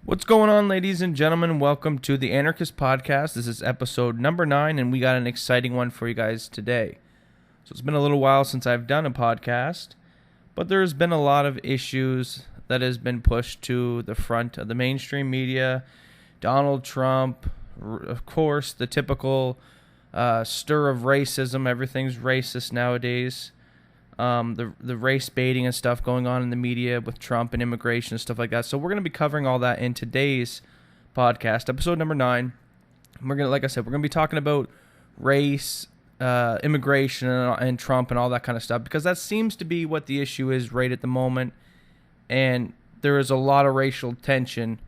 What's going on, ladies and gentlemen? Welcome to the Anarchist podcast. This is episode number 9, and we got an exciting one for you guys today. So it's been a little while since I've done a podcast, but there's been a lot of issues that has been pushed to the front of the mainstream media. Donald Trump, of course, the typical stir of racism. Everything's racist nowadays. The race baiting and stuff going on in the media with Trump and immigration and stuff like that. So we're going to be covering all that in today's podcast, episode number 9. We're going to, like I said, we're going to be talking about race, immigration, and Trump and all that kind of stuff, because that seems to be what the issue is right at the moment. And there is a lot of racial tension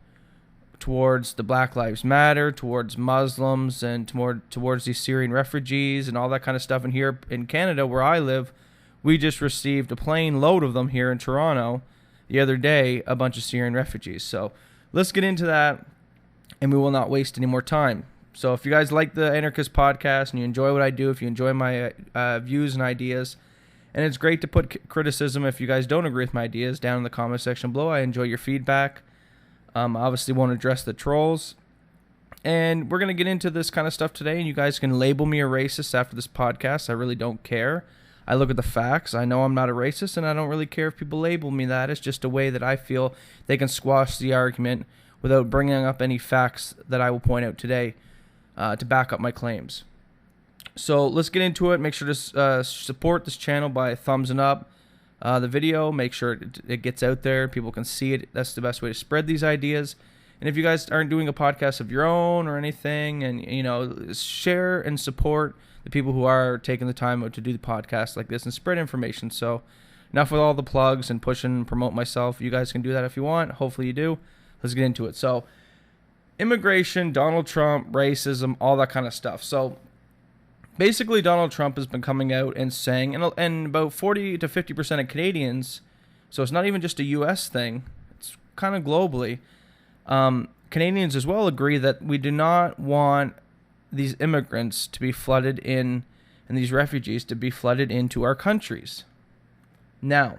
towards the Black Lives Matter, towards Muslims, and towards these Syrian refugees and all that kind of stuff. And here in Canada, where I live, we just received a plane load of them here in Toronto the other day, a bunch of Syrian refugees. So let's get into that, and we will not waste any more time. So if you guys like the Anarchist podcast and you enjoy what I do, if you enjoy my views and ideas, and it's great to put criticism if you guys don't agree with my ideas down in the comment section below. I enjoy your feedback. Obviously won't address the trolls. And we're going to get into this kind of stuff today, and you guys can label me a racist after this podcast. I really don't care. I look at the facts. I know I'm not a racist, and I don't really care if people label me that. It's just a way that I feel they can squash the argument without bringing up any facts that I will point out today to back up my claims. So let's get into it. Make sure to support this channel by thumbsing up the video. Make sure it gets out there. People can see it. That's the best way to spread these ideas. And if you guys aren't doing a podcast of your own or anything, and share and support the people who are taking the time out to do the podcast like this and spread information. So enough with all the plugs and pushing and promote myself. You guys can do that if you want. Hopefully you do. Let's get into it. So immigration, Donald Trump, racism, all that kind of stuff. So basically Donald Trump has been coming out and saying, and about 40 to 50% of Canadians, so it's not even just a U.S. thing, it's kind of globally, Canadians as well agree that we do not want these immigrants to be flooded in, and these refugees to be flooded into our countries. Now,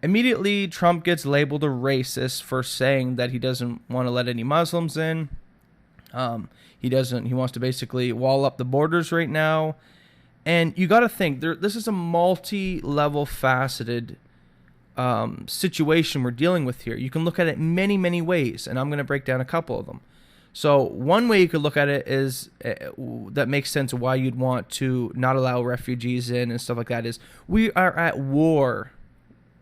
immediately Trump gets labeled a racist for saying that he doesn't want to let any Muslims in. He wants to basically wall up the borders right now. And you got to think, this is a multi-level faceted situation we're dealing with here. You can look at it many, many ways, and I'm going to break down a couple of them. So one way you could look at it is that makes sense of why you'd want to not allow refugees in and stuff like that is we are at war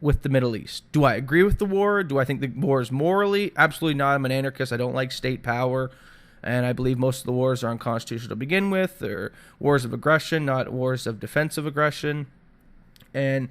with the Middle East. Do I agree with the war? Do I think the war is morally? Absolutely not. I'm an anarchist. I don't like state power. And I believe most of the wars are unconstitutional to begin with. They're wars of aggression, not wars of defensive aggression. And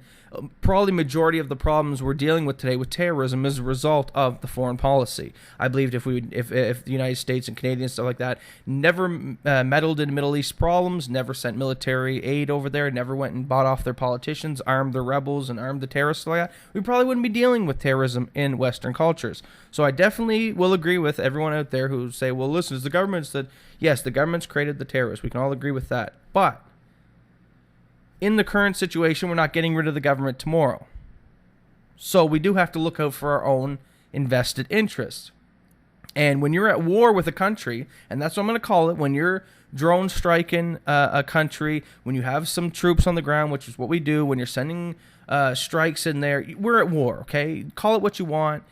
probably majority of the problems we're dealing with today with terrorism is a result of the foreign policy. I believed if the United States and Canadians, stuff like that, never meddled in Middle East problems, never sent military aid over there, never went and bought off their politicians, armed the rebels and armed the terrorists like that, we probably wouldn't be dealing with terrorism in Western cultures. So I definitely will agree with everyone out there who say, well, listen, it's the government that, yes, the government's created the terrorists. We can all agree with that. But in the current situation, we're not getting rid of the government tomorrow. So we do have to look out for our own invested interests. And when you're at war with a country, and that's what I'm going to call it, when you're drone striking a country, when you have some troops on the ground, which is what we do, when you're sending strikes in there, we're at war, okay? Call it what you want.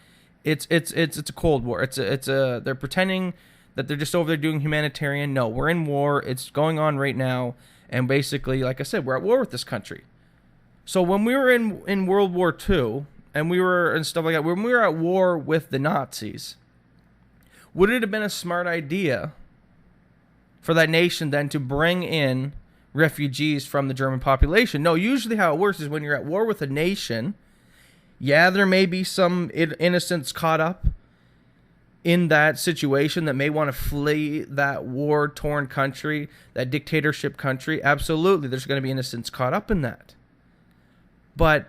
It's a Cold War. They're pretending that they're just over there doing humanitarian. No, we're in war. It's going on right now. And basically, like I said, we're at war with this country. So when we were in World War II, and we were and stuff like that, when we were at war with the Nazis, would it have been a smart idea for that nation then to bring in refugees from the German population? No, usually how it works is when you're at war with a nation, yeah, there may be some innocents caught up in that situation that may want to flee that war-torn country, that dictatorship country. Absolutely, there's going to be innocents caught up in that. But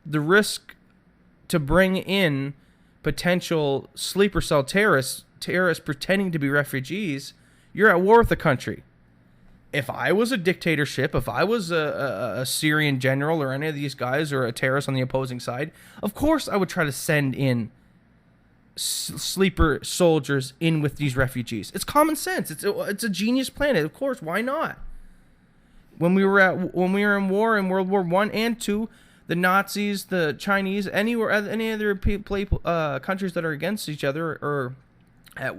the risk to bring in potential sleeper cell terrorists pretending to be refugees, you're at war with the country. If I was a dictatorship, if I was a Syrian general or any of these guys or a terrorist on the opposing side, of course I would try to send in sleeper soldiers in with these refugees. It's common sense. It's a genius plan. Of course, why not? When we were in war in World War I and II, the Nazis, the Chinese, any other countries that are against each other or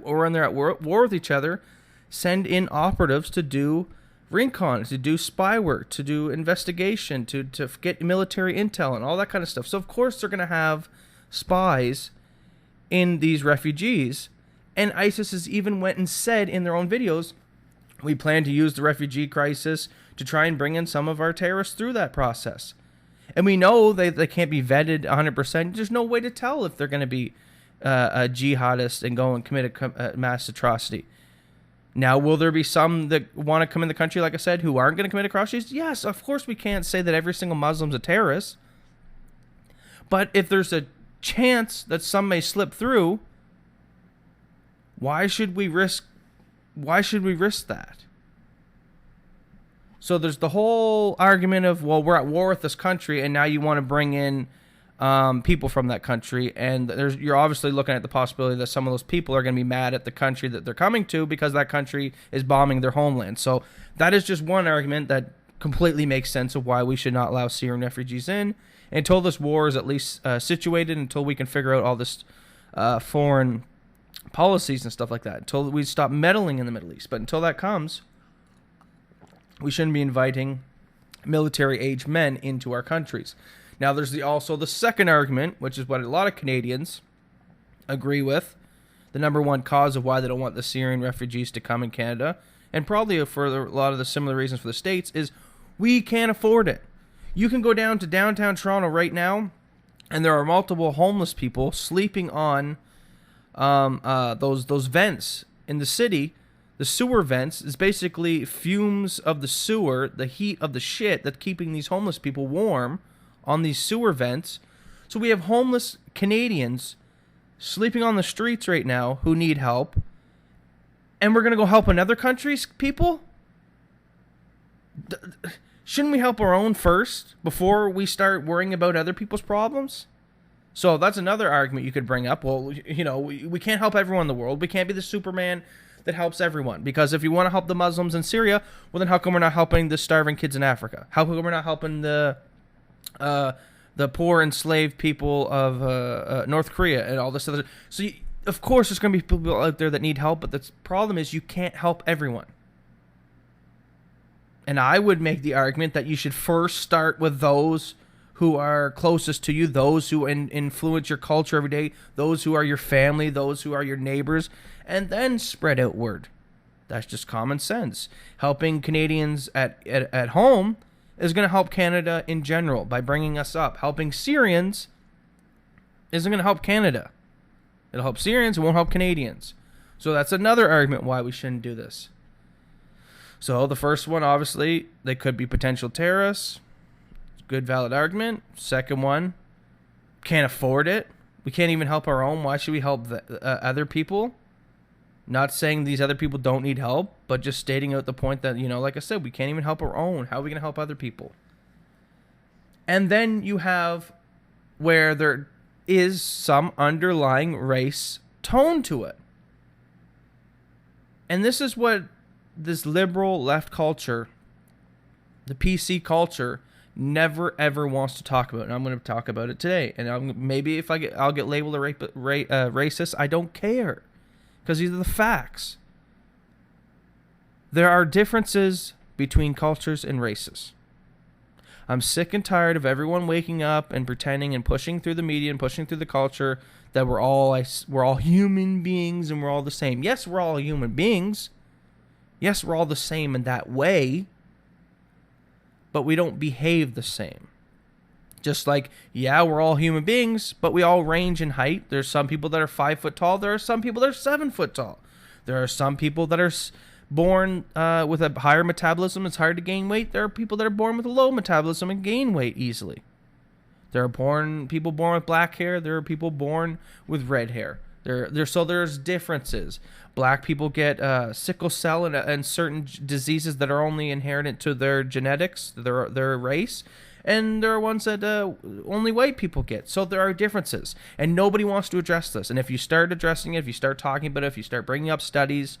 when they're at war with each other, send in operatives to do recon, to do spy work, to do investigation, to get military intel and all that kind of stuff. So of course they're going to have spies in these refugees. And ISIS has even went and said in their own videos, we plan to use the refugee crisis to try and bring in some of our terrorists through that process. And we know they can't be vetted 100%. There's no way to tell if they're going to be a jihadist and go and commit a mass atrocity. Now, will there be some that want to come in the country, like I said, who aren't going to commit atrocities? Yes, of course we can't say that every single Muslim's a terrorist. But if there's a chance that some may slip through, why should we risk that? So there's the whole argument of, well, we're at war with this country, and now you want to bring in people from that country, and you're obviously looking at the possibility that some of those people are going to be mad at the country that they're coming to because that country is bombing their homeland. So that is just one argument that completely makes sense of why we should not allow Syrian refugees in until this war is at least situated, until we can figure out all this foreign policies and stuff like that, until we stop meddling in the Middle East. But until that comes, we shouldn't be inviting military-age men into our countries. Now, there's also the second argument, which is what a lot of Canadians agree with. The number one cause of why they don't want the Syrian refugees to come in Canada, and probably for a lot of the similar reasons for the States, is we can't afford it. You can go down to downtown Toronto right now, and there are multiple homeless people sleeping on those vents in the city. The sewer vents is basically fumes of the sewer, the heat of the shit that's keeping these homeless people warm on these sewer vents. So we have homeless Canadians sleeping on the streets right now who need help. And we're going to go help another country's people? Shouldn't we help our own first before we start worrying about other people's problems? So that's another argument you could bring up. Well, you know, we can't help everyone in the world. We can't be the Superman that helps everyone. Because if you want to help the Muslims in Syria, well, then how come we're not helping the starving kids in Africa? How come we're not helping the poor enslaved people of North Korea and all this other? So, of course, there's going to be people out there that need help, but the problem is you can't help everyone. And I would make the argument that you should first start with those who are closest to you, those who influence your culture every day, those who are your family, those who are your neighbors, and then spread outward. That's just common sense. Helping Canadians at home is going to help Canada in general by bringing us up. Helping Syrians isn't going to help Canada. It'll help Syrians, it won't help Canadians. So that's another argument why we shouldn't do this. So the first one, obviously, they could be potential terrorists. Good, valid argument. Second one, can't afford it. We can't even help our own. Why should we help other people? Not saying these other people don't need help, but just stating out the point that, you know, like I said, we can't even help our own. How are we going to help other people? And then you have where there is some underlying race tone to it. And this is what this liberal left culture, the PC culture, never ever wants to talk about, and I'm going to talk about it today. And maybe if I'll get labeled a racist, I don't care, because these are the facts. There are differences between cultures and races. I'm sick and tired of everyone waking up and pretending and pushing through the media and pushing through the culture that we're all human beings and we're all the same. Yes, we're all human beings. Yes, we're all the same in that way. But we don't behave the same. Just like, yeah, we're all human beings, but we all range in height. There's some people that are 5 foot tall. There are some people that are 7 foot tall. There are some people that are born with a higher metabolism. It's hard to gain weight. There are people that are born with a low metabolism and gain weight easily. There are people born with black hair. There are people born with red hair. So there's differences. Black people get sickle cell and certain diseases that are only inherent to their genetics, their race. and there are ones that only white people get. So there are differences, and nobody wants to address this. And if you start addressing it, if you start talking about it, if you start bringing up studies,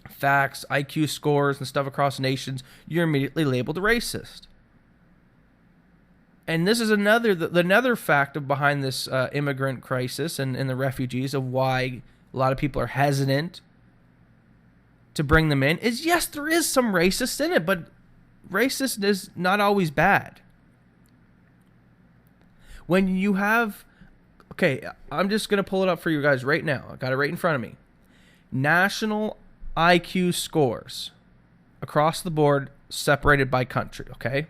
facts, IQ scores, and stuff across nations, you're immediately labeled a racist. And this is another factor behind this immigrant crisis and the refugees, of why a lot of people are hesitant to bring them in, is yes, there is some racist in it, but racist is not always bad. When you have, okay, I'm just going to pull it up for you guys right now. I got it right in front of me. National IQ scores across the board, separated by country, okay?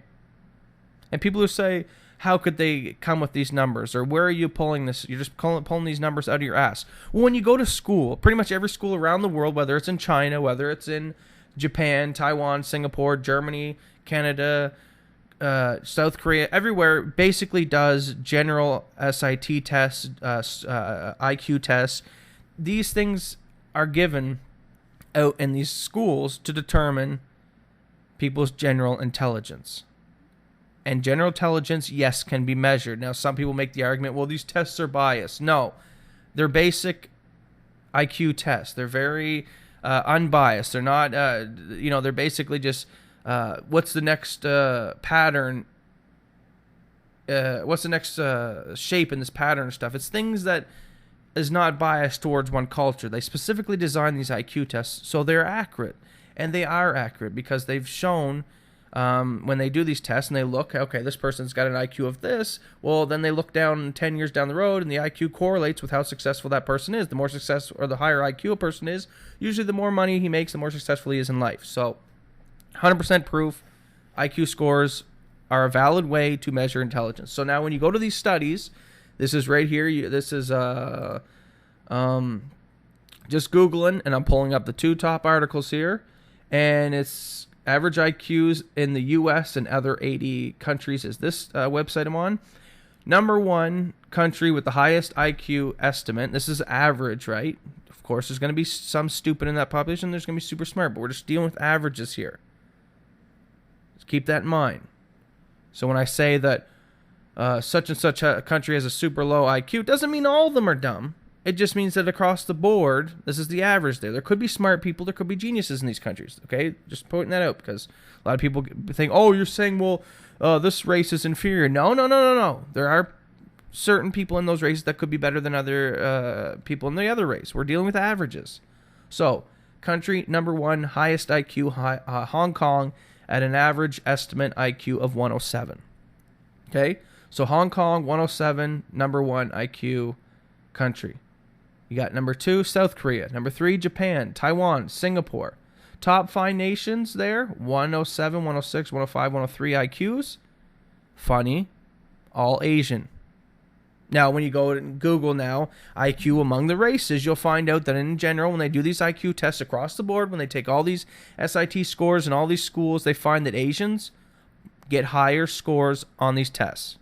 And people who say, how could they come with these numbers? Or where are you pulling this? You're just pulling these numbers out of your ass. Well, when you go to school, pretty much every school around the world, whether it's in China, whether it's in Japan, Taiwan, Singapore, Germany, Canada, South Korea, everywhere, basically does general SIT tests, IQ tests. These things are given out in these schools to determine people's general intelligence. And general intelligence, yes, can be measured. Now, some people make the argument, well, these tests are biased. No, they're basic IQ tests. They're very unbiased. They're not, they're basically just, what's the next pattern? What's the next shape in this pattern and stuff? It's things that is not biased towards one culture. They specifically design these IQ tests so they're accurate. And they are accurate because they've shown, when they do these tests and they look, okay, this person's got an IQ of this, well, then they look down 10 years down the road and the IQ correlates with how successful that person is. The more successful, or the higher IQ a person is, usually the more money he makes, the more successful he is in life. So 100% proof, IQ scores are a valid way to measure intelligence. So now when you go to these studies, this is right here, this is just Googling, and I'm pulling up the two top articles here, and it's average IQs in the U.S. and other 80 countries is this website I'm on. Number one country with the highest IQ estimate. This is average, right? Of course, there's going to be some stupid in that population. There's going to be super smart, but we're just dealing with averages here. Just keep that in mind. So when I say that such and such a country has a super low IQ, it doesn't mean all of them are dumb. It just means that across the board, this is the average there. There could be smart people, there could be geniuses in these countries, okay? Just pointing that out, because a lot of people think, oh, you're saying, well, this race is inferior. No. There are certain people in those races that could be better than other people in the other race. We're dealing with averages. So, country number one, highest IQ, Hong Kong, at an average estimate IQ of 107. Okay? So, Hong Kong, 107, number one IQ country. You got number two, South Korea. Number three, Japan, Taiwan, Singapore. Top 5 nations there, 107, 106, 105, 103 IQs. Funny, all Asian. Now, when you go to Google now, IQ among the races, you'll find out that in general, when they do these IQ tests across the board, when they take all these SIT scores in all these schools, they find that Asians get higher scores on these tests.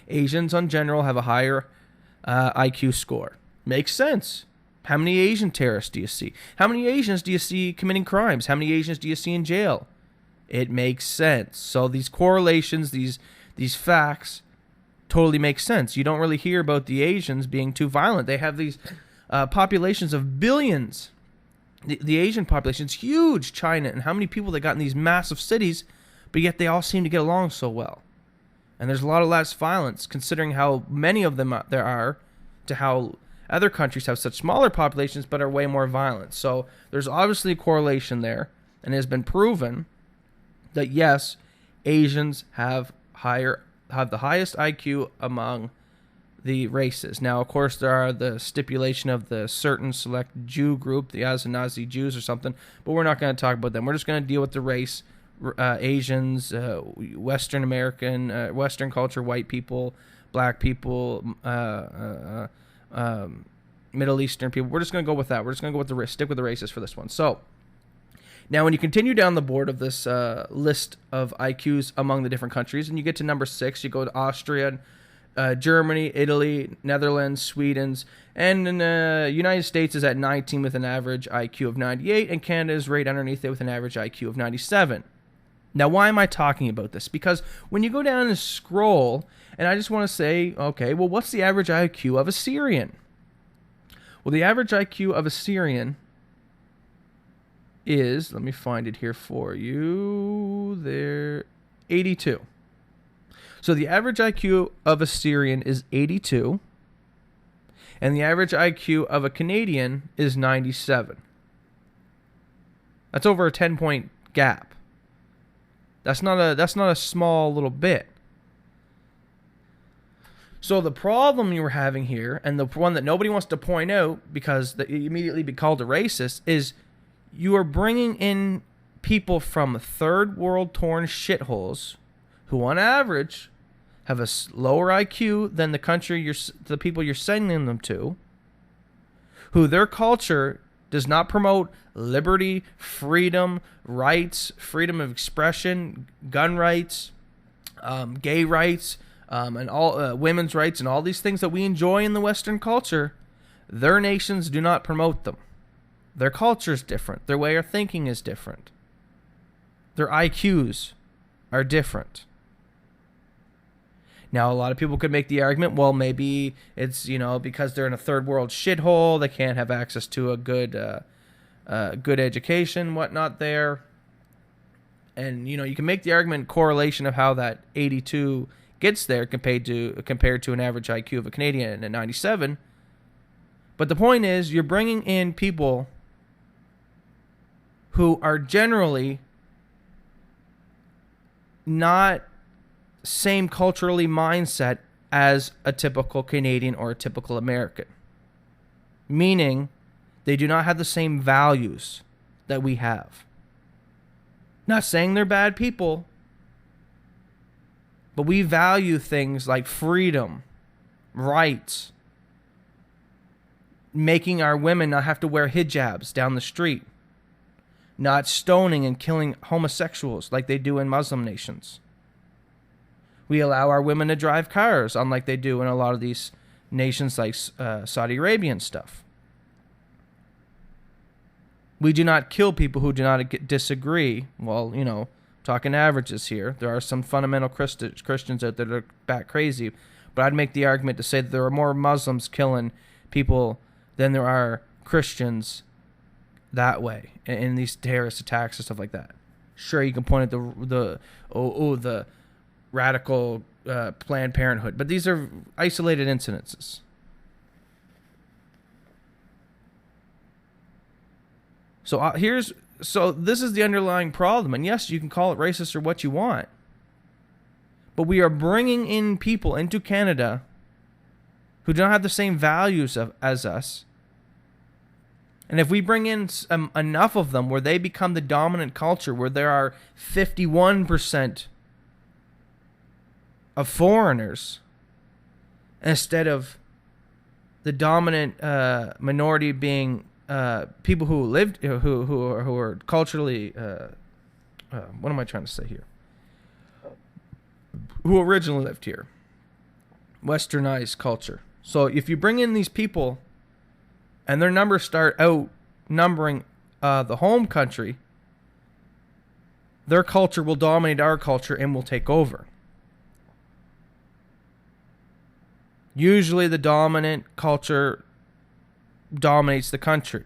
Asians, in general, have a higher IQ score. Makes sense. How many Asian terrorists do you see? How many Asians do you see committing crimes? How many Asians do you see in jail? It makes sense. So these correlations, these facts, totally make sense. You don't really hear about the Asians being too violent. They have these populations of billions. The Asian population is huge, China, and how many people they got in these massive cities, but yet they all seem to get along so well. And there's a lot of less violence, considering how many of them there are, to how other countries have such smaller populations but are way more violent. So there's obviously a correlation there, and it has been proven that yes, Asians have the highest IQ among the races. Now, of course, there are the stipulation of the certain select Jew group, the Ashkenazi Jews or something, but we're not going to talk about them. We're just going to deal with the race, Asians, Western American, Western culture, white people, black people, Middle Eastern people. We're just going to go with that. We're just going to go with stick with the races for this one. So, now when you continue down the board of this list of IQs among the different countries, and you get to number 6, you go to Austria, Germany, Italy, Netherlands, Sweden's, and the United States is at 19 with an average IQ of 98, and Canada is right underneath it with an average IQ of 97. Now, why am I talking about this? Because when you go down and scroll, and I just want to say, okay, well, what's the average IQ of a Syrian? Well, the average IQ of a Syrian is, let me find it here for you, there, 82. So the average IQ of a Syrian is 82, and the average IQ of a Canadian is 97. That's over a 10-point gap. That's not a small little bit. So the problem you were having here, and the one that nobody wants to point out because you immediately be called a racist, is you are bringing in people from third world torn shitholes who on average have a lower IQ than the people you're sending them to, who their culture does not promote liberty, freedom, rights, freedom of expression, gun rights, gay rights, and all women's rights, and all these things that we enjoy in the Western culture. Their nations do not promote them. Their culture is different. Their way of thinking is different. Their IQs are different. Now, a lot of people could make the argument, well, maybe it's, because they're in a third world shithole, they can't have access to a good education, whatnot there. And, you can make the argument correlation of how that 82 gets there compared to an average IQ of a Canadian at 97. But the point is, you're bringing in people who are generally not same culturally mindset as a typical Canadian or a typical American. Meaning, they do not have the same values that we have. Not saying they're bad people, but we value things like freedom, rights, making our women not have to wear hijabs down the street, not stoning and killing homosexuals like they do in Muslim nations. We allow our women to drive cars, unlike they do in a lot of these nations like Saudi Arabia and stuff. We do not kill people who do not disagree. Well, talking averages here. There are some fundamental Christians out there that are bat crazy. But I'd make the argument to say that there are more Muslims killing people than there are Christians that way in these terrorist attacks and stuff like that. Sure, you can point at the radical Planned Parenthood, but these are isolated incidences. So this is the underlying problem, and yes, you can call it racist or what you want, but we are bringing in people into Canada who don't have the same values as us. And if we bring in enough of them where they become the dominant culture, where there are 51% of foreigners instead of the dominant minority being people who lived who are culturally what am I trying to say here? Who originally lived here, westernized culture. So if you bring in these people and their numbers start outnumbering the home country, their culture will dominate our culture and will take over. Usually the dominant culture dominates the country.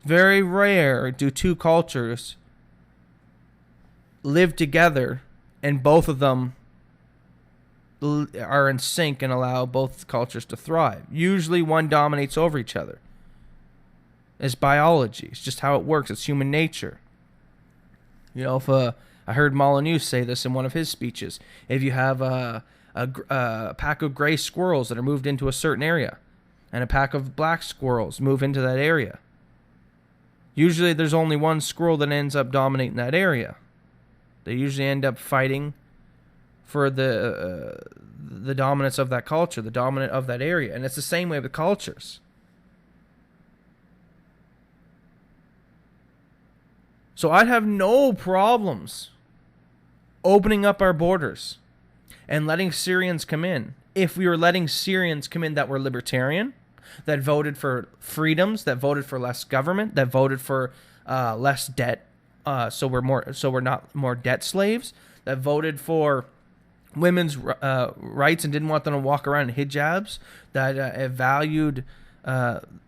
Very rare do two cultures live together and both of them are in sync and allow both cultures to thrive. Usually one dominates over each other. It's biology. It's just how it works. It's human nature. If I heard Molyneux say this in one of his speeches. If you have a pack of gray squirrels that are moved into a certain area, and a pack of black squirrels move into that area, usually there's only one squirrel that ends up dominating that area. They usually end up fighting for the dominance of that culture, the dominant of that area. And it's the same way with cultures. So I'd have no problems opening up our borders and letting Syrians come in. If we were letting Syrians come in that were libertarian, that voted for freedoms, that voted for less government, that voted for less debt so we're not more debt slaves, that voted for women's rights and didn't want them to walk around in hijabs, that valued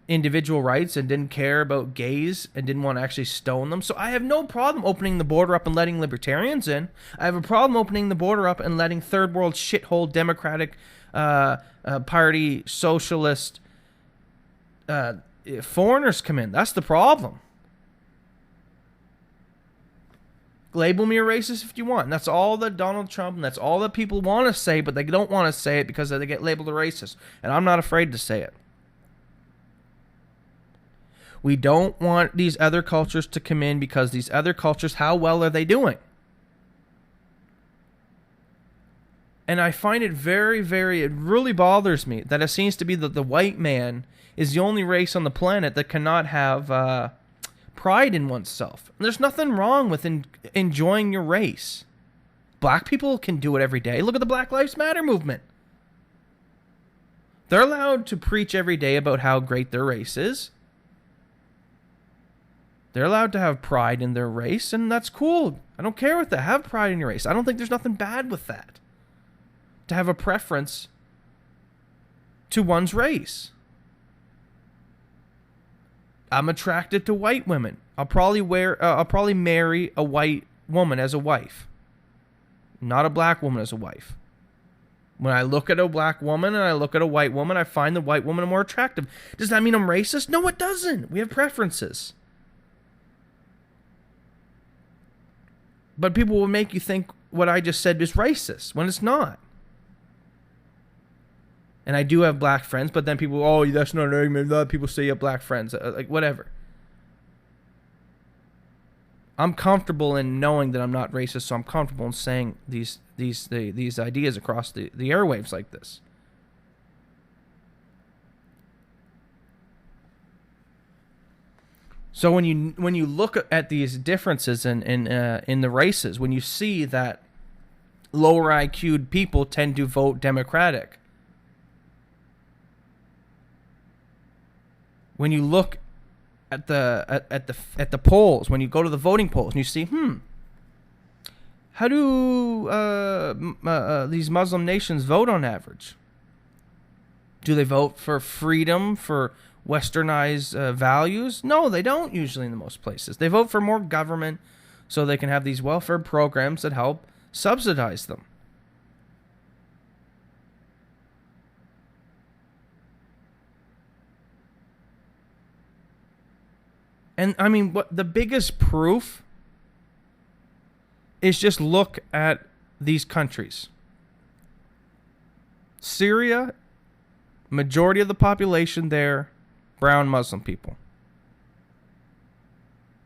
individual rights and didn't care about gays and didn't want to actually stone them. So I have no problem opening the border up and letting libertarians in. I have a problem opening the border up and letting third world shithole Democratic Party socialist foreigners come in. That's the problem. Label me a racist if you want. And that's all that Donald Trump and that's all that people want to say, but they don't want to say it because they get labeled a racist. And I'm not afraid to say it. We don't want these other cultures to come in because these other cultures, how well are they doing? And I find it it really bothers me that it seems to be that the white man is the only race on the planet that cannot have pride in oneself. And there's nothing wrong with enjoying your race. Black people can do it every day. Look at the Black Lives Matter movement. They're allowed to preach every day about how great their race is. They're allowed to have pride in their race, and that's cool. I don't care with that. Have pride in your race. I don't think there's nothing bad with that. To have a preference to one's race. I'm attracted to white women. I'll probably marry a white woman as a wife. Not a black woman as a wife. When I look at a black woman and I look at a white woman, I find the white woman more attractive. Does that mean I'm racist? No, it doesn't. We have preferences. But people will make you think what I just said is racist when it's not. And I do have black friends, but then people, oh, that's not an argument. A lot of people say you have black friends. Like, whatever. I'm comfortable in knowing that I'm not racist, so I'm comfortable in saying these ideas across the airwaves like this. So when you look at these differences in the races, when you see that lower IQ'd people tend to vote Democratic, when you look at the polls, when you go to the voting polls and you see, how do these Muslim nations vote on average? Do they vote for freedom, for westernized values? No, they don't usually in the most places. They vote for more government so they can have these welfare programs that help subsidize them. And I mean, what the biggest proof is, just look at these countries. Syria, majority of the population there, brown Muslim people.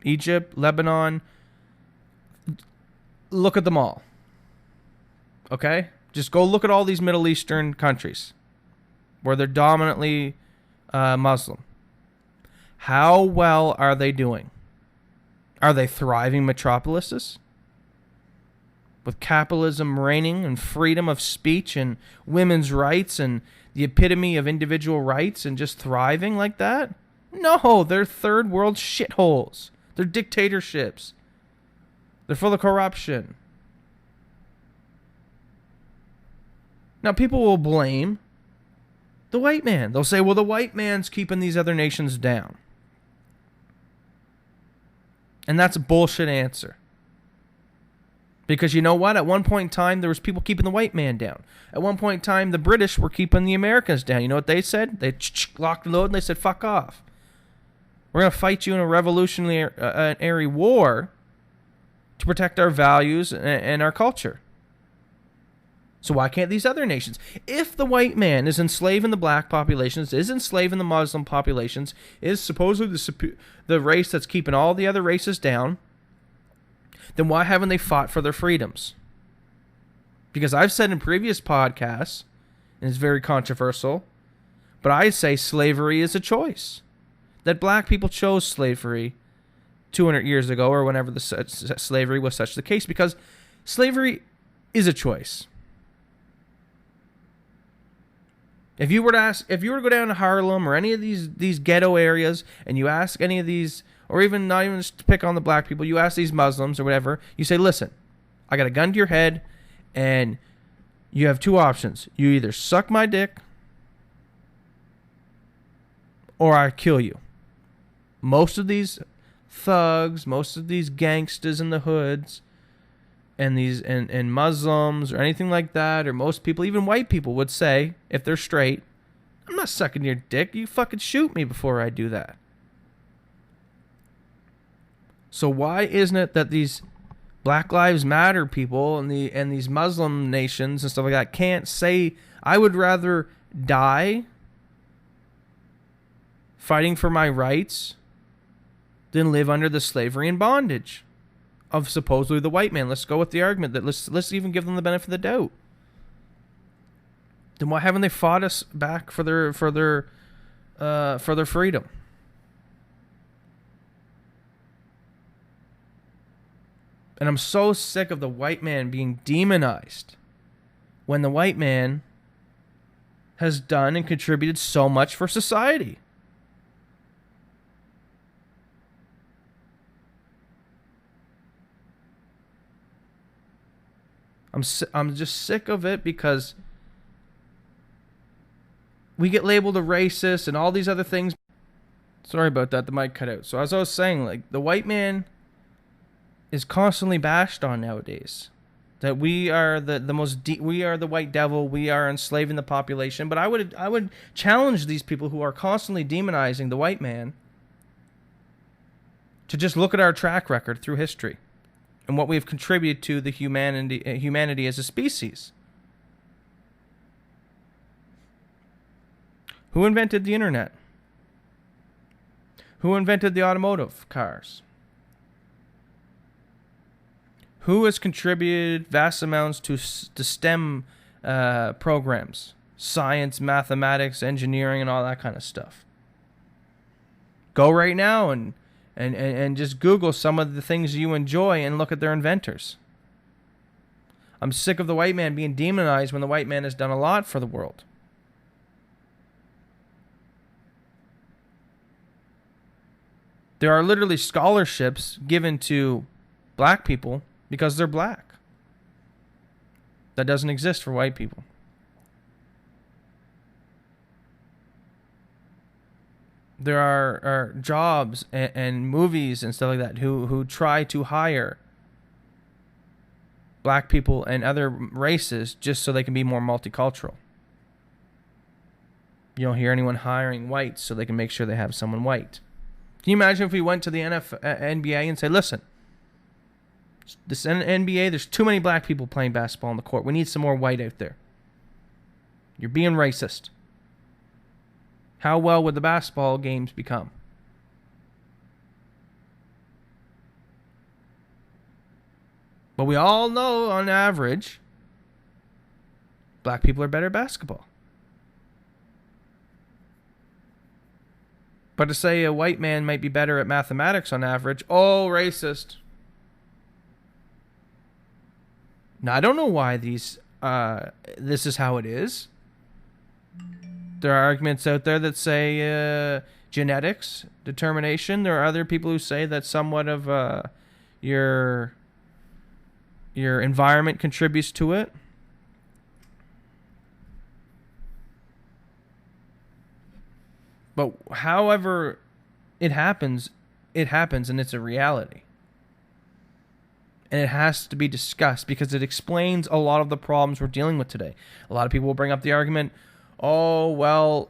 Egypt, Lebanon, look at them all. Okay? Just go look at all these Middle Eastern countries where they're dominantly Muslim. How well are they doing? Are they thriving metropolises? With capitalism reigning and freedom of speech and women's rights and the epitome of individual rights and just thriving like that? No, they're third world shitholes. They're dictatorships. They're full of corruption. Now, people will blame the white man. They'll say, well, the white man's keeping these other nations down. And that's a bullshit answer. Because you know what? At one point in time, there was people keeping the white man down. At one point in time, the British were keeping the Americans down. You know what they said? They locked and loaded and they said, fuck off. We're going to fight you in a revolutionary war to protect our values and our culture. So why can't these other nations? If the white man is enslaving the black populations, is enslaving the Muslim populations, is supposedly the race that's keeping all the other races down, then why haven't they fought for their freedoms? Because I've said in previous podcasts, and it's very controversial, but I say slavery is a choice. That black people chose slavery 200 years ago, or whenever the slavery was such the case, because slavery is a choice. If you were to go down to Harlem or any of these ghetto areas, and you ask any of these or even not even just to pick on the black people, you ask these Muslims or whatever, you say, listen, I got a gun to your head, and you have two options. You either suck my dick, or I kill you. Most of these thugs, most of these gangsters in the hoods, and Muslims or anything like that, or most people, even white people, would say, if they're straight, I'm not sucking your dick. You fucking shoot me before I do that. So why isn't it that these Black Lives Matter people and these Muslim nations and stuff like that can't say, I would rather die fighting for my rights than live under the slavery and bondage of supposedly the white man? Let's go with the argument that let's even give them the benefit of the doubt. Then why haven't they fought us back for their freedom? And I'm so sick of the white man being demonized when the white man has done and contributed so much for society. I'm just sick of it because we get labeled a racist and all these other things. Sorry about that. The mic cut out. So as I was saying, like, the white man is constantly bashed on nowadays. That we are we are the white devil. We are enslaving the population. But I would challenge these people who are constantly demonizing the white man to just look at our track record through history and what we have contributed to the humanity as a species. Who invented the internet? Who invented the automotive cars? Who has contributed vast amounts to STEM programs? Science, mathematics, engineering, and all that kind of stuff. Go right now and just Google some of the things you enjoy and look at their inventors. I'm sick of the white man being demonized when the white man has done a lot for the world. There are literally scholarships given to black people because they're black. That doesn't exist for white people. There are jobs and movies and stuff like that who try to hire black people and other races just so they can be more multicultural. You don't hear anyone hiring whites so they can make sure they have someone white. Can you imagine if we went to the NBA and said, listen, this NBA, there's too many black people playing basketball on the court. We need some more white out there. You're being racist. How well would the basketball games become? But we all know, on average, black people are better at basketball. But to say a white man might be better at mathematics on average, oh, racist. Now, I don't know why this is how it is. There are arguments out there that say genetics, determination. There are other people who say that somewhat of your environment contributes to it. But however it happens and it's a reality. And it has to be discussed because it explains a lot of the problems we're dealing with today. A lot of people will bring up the argument, oh, well,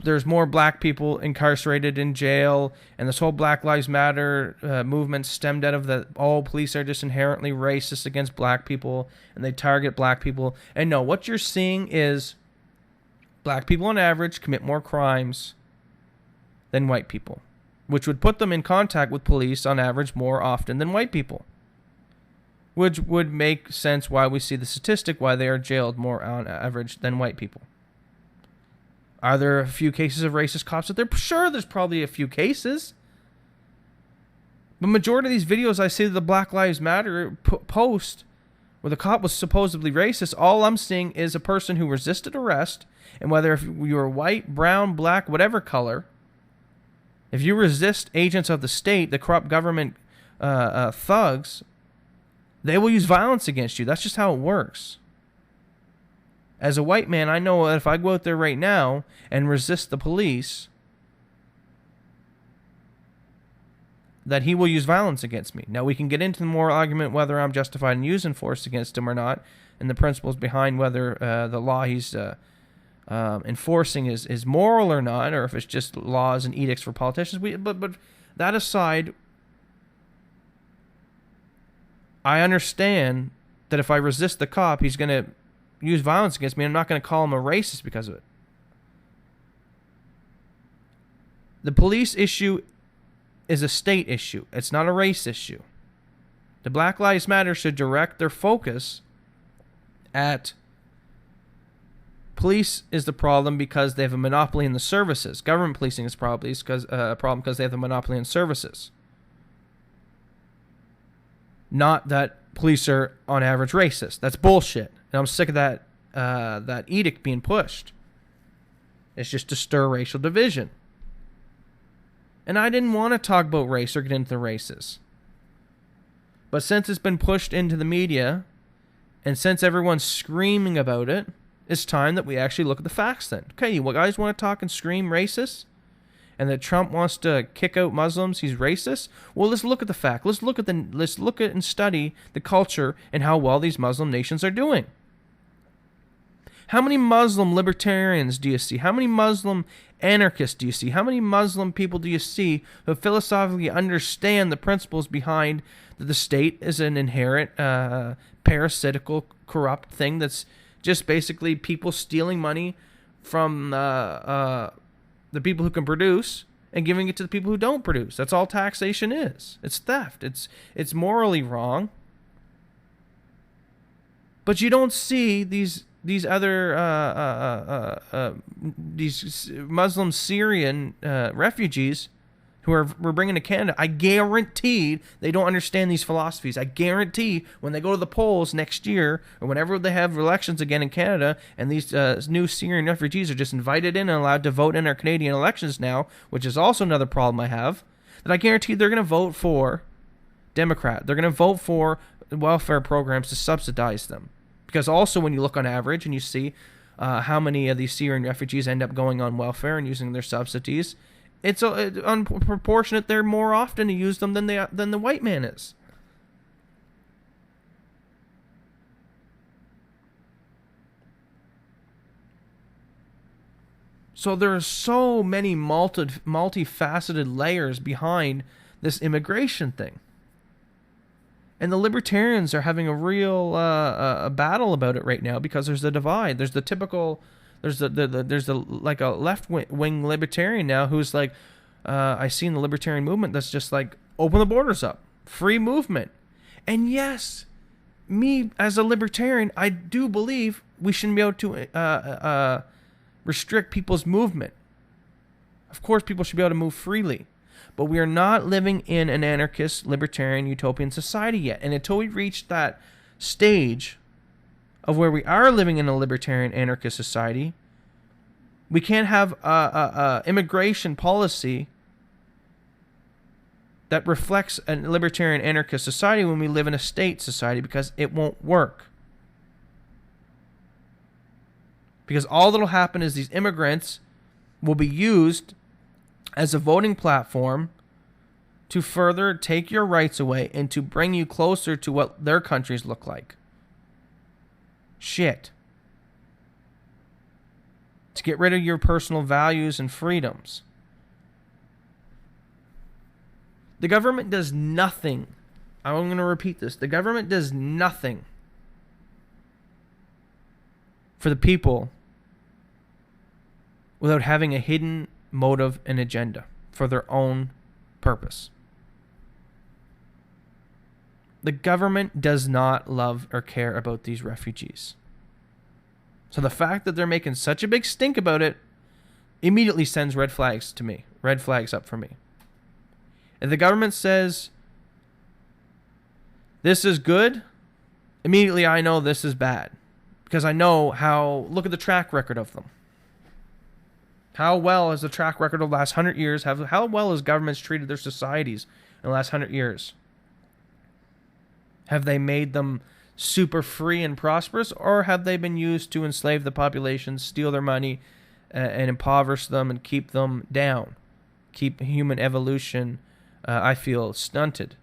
there's more black people incarcerated in jail, and this whole Black Lives Matter movement stemmed out of that all police are just inherently racist against black people, and they target black people. And no, what you're seeing is black people on average commit more crimes than white people, which would put them in contact with police on average more often than white people, which would make sense why we see the statistic why they are jailed more on average than white people. Are there a few cases of racist cops out there? Sure, there's probably a few cases. But majority of these videos I see the Black Lives Matter post where the cop was supposedly racist, all I'm seeing is a person who resisted arrest, and whether if you were white, brown, black, whatever color, If you resist agents of the state, the corrupt government thugs, they will use violence against you. That's just how it works. As a white man, I know that if I go out there right now and resist the police, that he will use violence against me. Now, we can get into the moral argument whether I'm justified in using force against him or not, and the principles behind whether the law he's enforcing is moral or not, or if it's just laws and edicts for politicians. But that aside, I understand that if I resist the cop, he's going to use violence against me. I'm not going to call him a racist because of it. The police issue is a state issue. It's not a race issue. The Black Lives Matter should direct their focus at police is the problem because they have a monopoly in the services. Government policing is probably a problem because they have a monopoly in services. Not that police are, on average, racist. That's bullshit. And I'm sick of that edict being pushed. It's just to stir racial division. And I didn't want to talk about race or get into the races. But since it's been pushed into the media, and since everyone's screaming about it, it's time that we actually look at the facts then. Okay, you guys want to talk and scream racist? And that Trump wants to kick out Muslims, he's racist? Well, let's look at the fact. Let's look at and study the culture and how well these Muslim nations are doing. How many Muslim libertarians do you see? How many Muslim anarchists do you see? How many Muslim people do you see who philosophically understand the principles behind that the state is an inherent parasitical, corrupt thing that's just basically people stealing money from the people who can produce and giving it to the people who don't produce? That's all taxation is. It's theft. It's morally wrong. But you don't see these other these Muslim Syrian refugees who we're bringing to Canada. I guarantee they don't understand these philosophies. I guarantee when they go to the polls next year or whenever they have elections again in Canada and these new Syrian refugees are just invited in and allowed to vote in our Canadian elections now, which is also another problem I have, that I guarantee they're going to vote for Democrat. They're going to vote for welfare programs to subsidize them. Because also when you look on average and you see how many of these Syrian refugees end up going on welfare and using their subsidies, it's unproportionate. They're more often to use them than the white man is. So there are so many multifaceted layers behind this immigration thing. And the libertarians are having a real battle about it right now because there's a divide. There's the typical, there's like a left wing libertarian now who's like, I see in the libertarian movement that's just like open the borders up, free movement. And yes, me as a libertarian, I do believe we shouldn't be able to restrict people's movement. Of course, people should be able to move freely. But we are not living in an anarchist, libertarian, utopian society yet. And until we reach that stage of where we are living in a libertarian, anarchist society, we can't have a immigration policy that reflects a libertarian, anarchist society when we live in a state society, because it won't work. Because all that will happen is these immigrants will be used as a voting platform to further take your rights away and to bring you closer to what their countries look like. Shit. To get rid of your personal values and freedoms. The government does nothing. I'm going to repeat this. The government does nothing for the people without having a hidden motive and agenda for their own purpose. The government does not love or care about these refugees. So the fact that they're making such a big stink about it immediately sends red flags to me. Red flags up for me. If the government says this is good, immediately I know this is bad. Because I know how, look at the track record of them. How well has the track record of the last 100 years, how well has governments treated their societies in the last 100 years? Have they made them super free and prosperous, or have they been used to enslave the population, steal their money, and impoverish them and keep them down? Keep human evolution, I feel, stunted.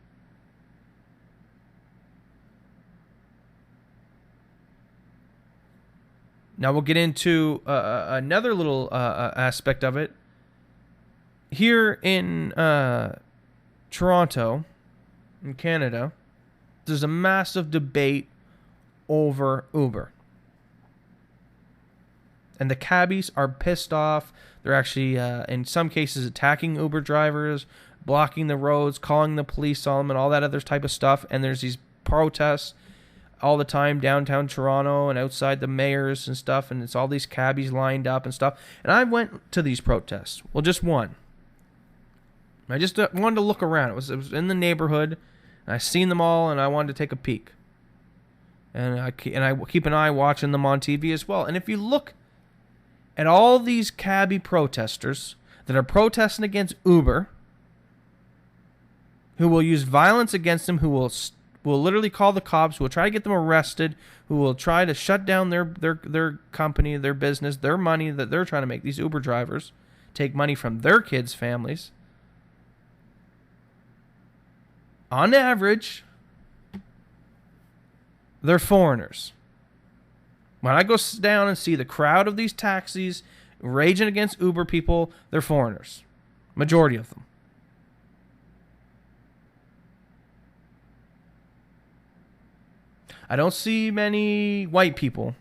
Now we'll get into another little aspect of it. Here in Toronto, in Canada, there's a massive debate over Uber. And the cabbies are pissed off. They're actually, in some cases, attacking Uber drivers, blocking the roads, calling the police on them, and all that other type of stuff. And there's these protests all the time downtown Toronto and outside the mayors and stuff. And it's all these cabbies lined up and stuff. And I went to these protests. Well, just one. I just wanted to look around. It was in the neighborhood. And I seen them all, and I wanted to take a peek. And I keep an eye watching them on TV as well. And if you look at all these cabbie protesters that are protesting against Uber, who will use violence against them, who will literally call the cops, who will try to get them arrested, who will try to shut down their company, their business, their money that they're trying to make, these Uber drivers, take money from their kids' families. On average, they're foreigners. When I go down and see the crowd of these taxis raging against Uber people, they're foreigners. Majority of them. I don't see many white people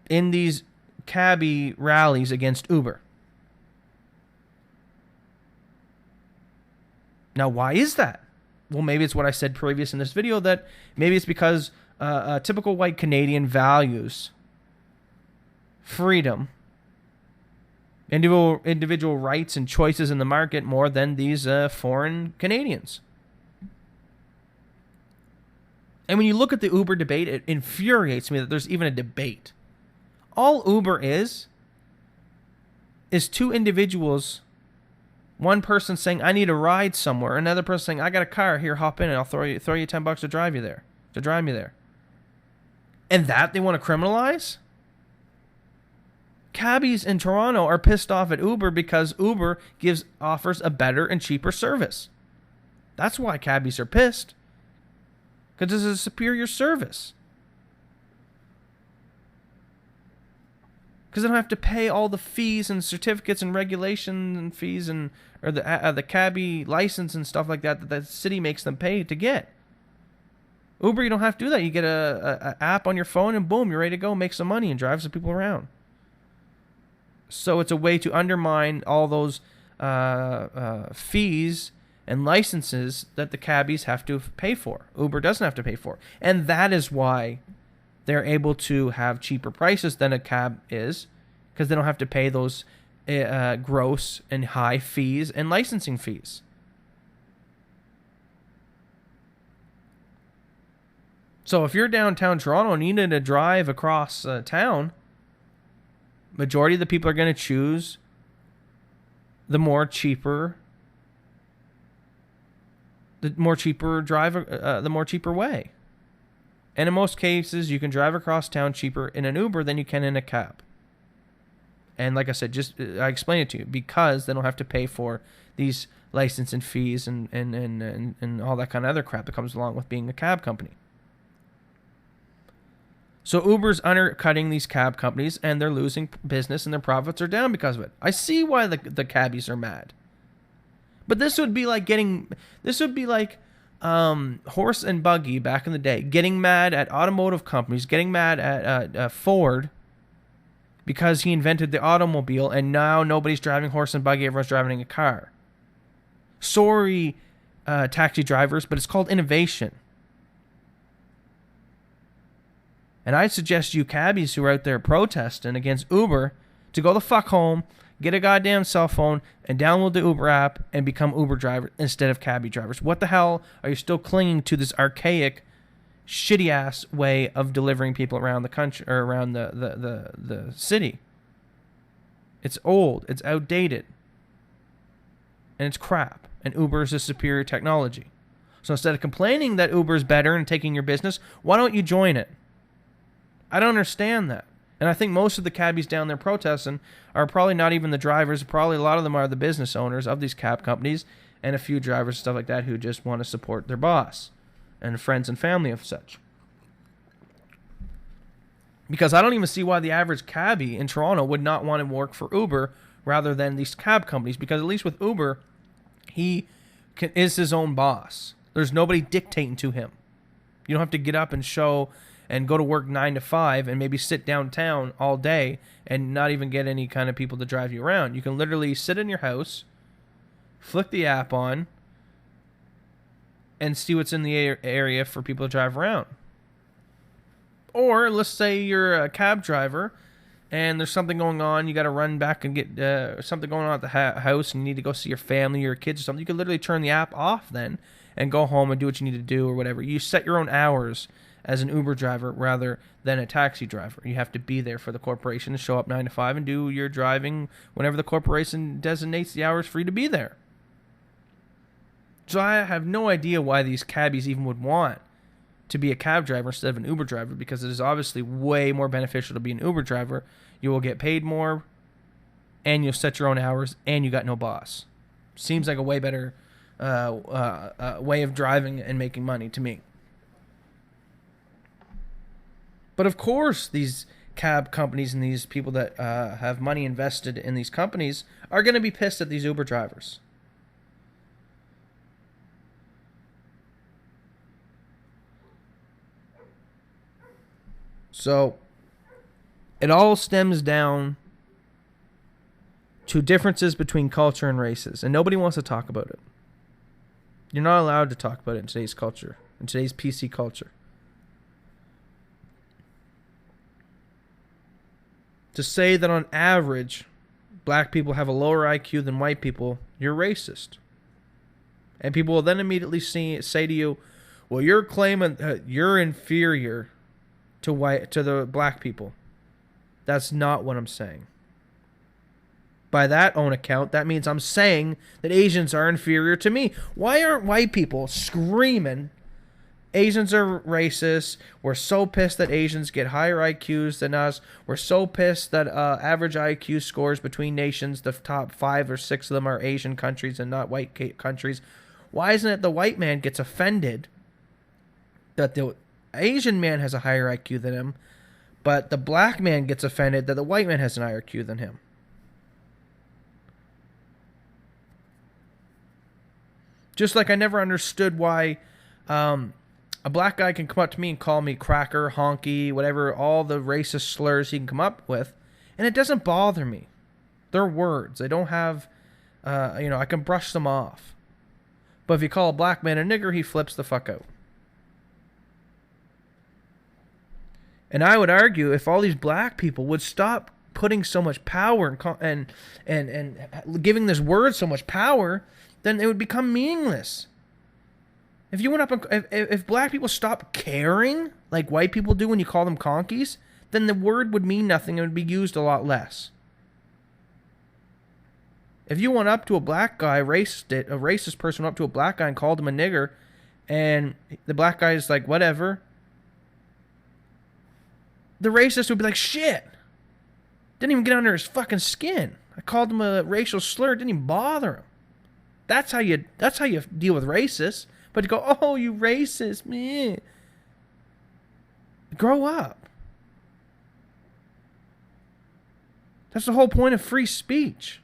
in these cabbie rallies against Uber. Now, why is that? Well, maybe it's what I said previous in this video, that maybe it's because a typical white Canadian values freedom, individual rights and choices in the market more than these foreign Canadians. And when you look at the Uber debate, it infuriates me that there's even a debate. All Uber is two individuals. One person saying, I need a ride somewhere. Another person saying, I got a car. Here, hop in and I'll throw you $10 to drive me there. And that they want to criminalize? Cabbies in Toronto are pissed off at Uber because Uber offers a better and cheaper service. That's why cabbies are pissed. Because this is a superior service. Because they don't have to pay all the fees and certificates and regulations and fees or the cabbie license and stuff like that the city makes them pay to get. Uber, you don't have to do that. You get a app on your phone and boom, you're ready to go, make some money and drive some people around. So it's a way to undermine all those fees and licenses that the cabbies have to pay for. Uber doesn't have to pay for. And that is why they're able to have cheaper prices than a cab is, because they don't have to pay those gross and high fees and licensing fees. So if you're downtown Toronto and you need to drive across town, majority of the people are going to choose the more cheaper way. And in most cases, you can drive across town cheaper in an Uber than you can in a cab. And like I said, I explained it to you, because they don't have to pay for these license and fees and all that kind of other crap that comes along with being a cab company. So Uber's undercutting these cab companies, and they're losing business, and their profits are down because of it. I see why the cabbies are mad. But this would be like horse and buggy back in the day, getting mad at automotive companies, getting mad at Ford because he invented the automobile, and now nobody's driving horse and buggy, everyone's driving a car. Sorry, taxi drivers, but it's called innovation. And I suggest you cabbies who are out there protesting against Uber to go the fuck home, get a goddamn cell phone, and download the Uber app and become Uber drivers instead of cabbie drivers. What the hell are you still clinging to this archaic, shitty-ass way of delivering people around the country or around the city? It's old. It's outdated. And it's crap. And Uber is a superior technology. So instead of complaining that Uber is better and taking your business, why don't you join it? I don't understand that. And I think most of the cabbies down there protesting are probably not even the drivers. Probably a lot of them are the business owners of these cab companies and a few drivers and stuff like that who just want to support their boss and friends and family of such. Because I don't even see why the average cabbie in Toronto would not want to work for Uber rather than these cab companies. Because at least with Uber, he is his own boss. There's nobody dictating to him. You don't have to get up and show and go to work 9 to 5 and maybe sit downtown all day and not even get any kind of people to drive you around. You can literally sit in your house, flick the app on, and see what's in the area for people to drive around. Or let's say you're a cab driver and there's something going on. You got to run back and get something going on at the house and you need to go see your family or your kids or something. You can literally turn the app off then and go home and do what you need to do or whatever. You set your own hours as an Uber driver rather than a taxi driver. You have to be there for the corporation to show up 9 to 5 and do your driving whenever the corporation designates the hours for you to be there. So I have no idea why these cabbies even would want to be a cab driver instead of an Uber driver, because it is obviously way more beneficial to be an Uber driver. You will get paid more, and you'll set your own hours, and you got no boss. Seems like a way better way of driving and making money to me. But of course, these cab companies and these people that have money invested in these companies are going to be pissed at these Uber drivers. So it all stems down to differences between culture and races, and nobody wants to talk about it. You're not allowed to talk about it in today's culture, in today's PC culture. To say that on average, black people have a lower IQ than white people, you're racist. And people will then immediately say to you, well, you're claiming you're inferior to the black people. That's not what I'm saying. By that own account, that means I'm saying that Asians are inferior to me. Why aren't white people screaming, Asians are racist, we're so pissed that Asians get higher IQs than us, we're so pissed that average IQ scores between nations, the top 5 or 6 of them are Asian countries and not white countries. Why isn't it the white man gets offended that the Asian man has a higher IQ than him, but the black man gets offended that the white man has an higher IQ than him? Just like I never understood why a black guy can come up to me and call me cracker, honky, whatever, all the racist slurs he can come up with, and it doesn't bother me. They're words. They don't have, I can brush them off. But if you call a black man a nigger, he flips the fuck out. And I would argue if all these black people would stop putting so much power and giving this word so much power, then it would become meaningless. If you went up and if black people stop caring like white people do when you call them conkies, then the word would mean nothing and would be used a lot less. If you went up to a black guy, a racist person went up to a black guy and called him a nigger, and the black guy is like, whatever, the racist would be like, shit. Didn't even get under his fucking skin. I called him a racial slur. It didn't even bother him. That's how you deal with racists. But to go, oh, you racist, man. Grow up. That's the whole point of free speech.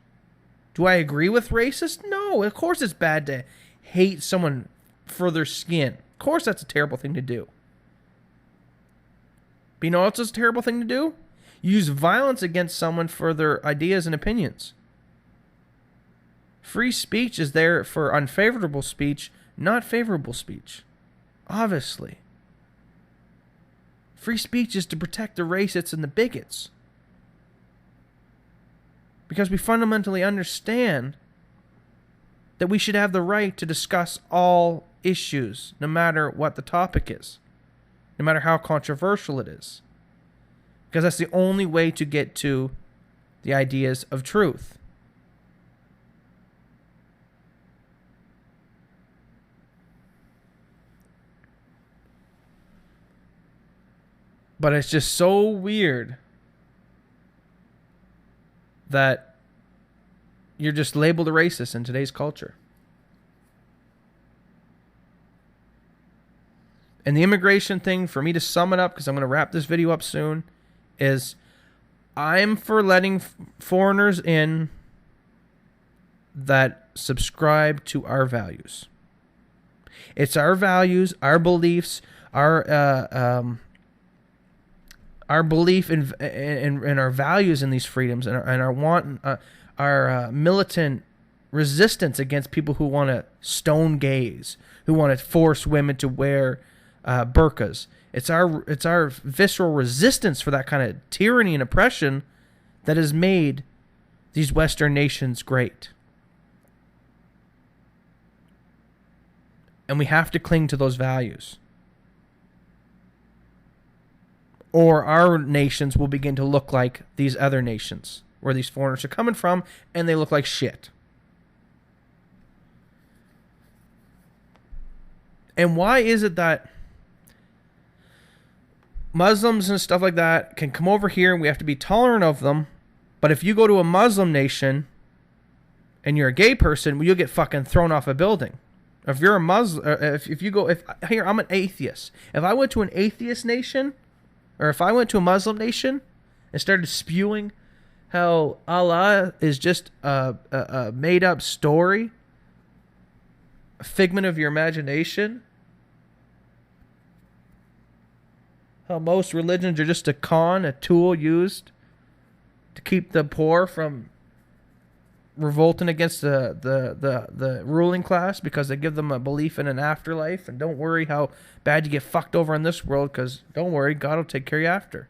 Do I agree with racists? No, of course it's bad to hate someone for their skin. Of course that's a terrible thing to do. But you know what's a terrible thing to do? Use violence against someone for their ideas and opinions. Free speech is there for unfavorable speech, not favorable speech. Obviously. Free speech is to protect the racists and the bigots. Because we fundamentally understand that we should have the right to discuss all issues, no matter what the topic is. No matter how controversial it is. Because that's the only way to get to the ideas of truth. But it's just so weird that you're just labeled a racist in today's culture. And the immigration thing, for me to sum it up, because I'm going to wrap this video up soon, is I'm for letting foreigners in that subscribe to our values. It's our values, our beliefs, our belief in our values in these freedoms, and our militant resistance against people who want to stone gays, who want to force women to wear burqas. It's our visceral resistance for that kind of tyranny and oppression that has made these Western nations great. And we have to cling to those values, or our nations will begin to look like these other nations where these foreigners are coming from, and they look like shit. And why is it that Muslims and stuff like that can come over here and we have to be tolerant of them, but if you go to a Muslim nation and you're a gay person, well, you'll get fucking thrown off a building? If you're a Muslim, here, I'm an atheist. If I went to an atheist nation, or if I went to a Muslim nation and started spewing how Allah is just a made-up story, a figment of your imagination, how most religions are just a con, a tool used to keep the poor from revolting against the ruling class because they give them a belief in an afterlife, and don't worry how bad you get fucked over in this world, because don't worry, God will take care of you after.